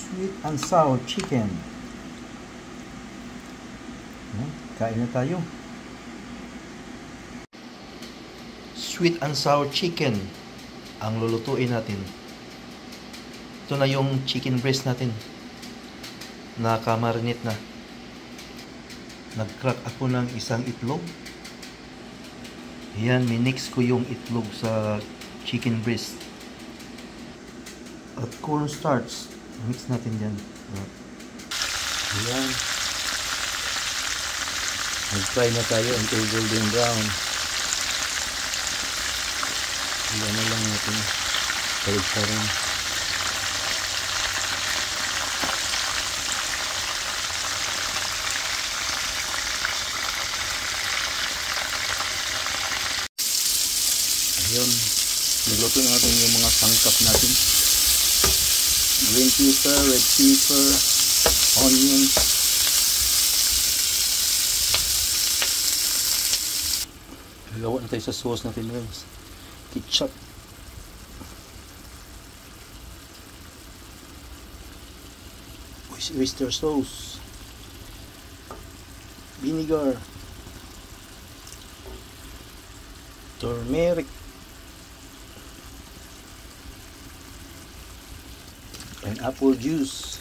Sweet and sour chicken. Kain na tayo. Sweet and sour chicken ang lulutuin natin. Ito na yung chicken breast natin. Nakamarinate na. Nag-crack ako ng isang itlog. Ayan, minix ko yung itlog sa chicken breast. At cornstarch. Mix natin dyan. Ayan. Mag-fry na tayo until golden brown. Ayan na lang natin. Balik pa rin. Ayun. Niluto natin yung mga sangkap natin. Green pepper, red pepper, onions. Gawa na tayo sa sauce natin guys. Ketchup. Oyster sauce. Vinegar. Turmeric. Pineapple juice.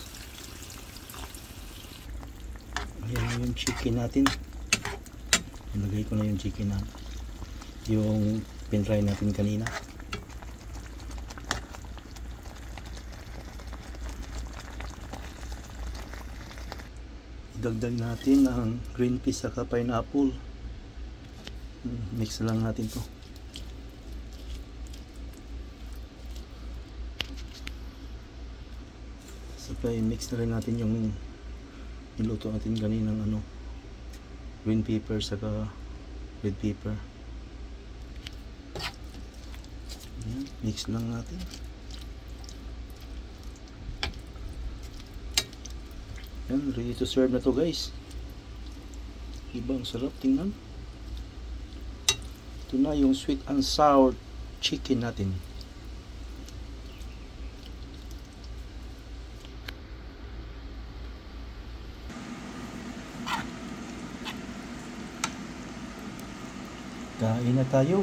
Ayan yung chicken natin. Ilagay ko na yung chicken na yung pinfry natin kanina. Idagdag natin ang green peas saka pineapple. Mix lang natin to. Sabay mix na rin natin yung niluto natin kaninang green pepper saka red pepper. Ayan, mix lang natin. Ayan, ready to serve na to guys. Ibang sarap tingnan. Ito na yung sweet and sour chicken natin. Kain na tayo.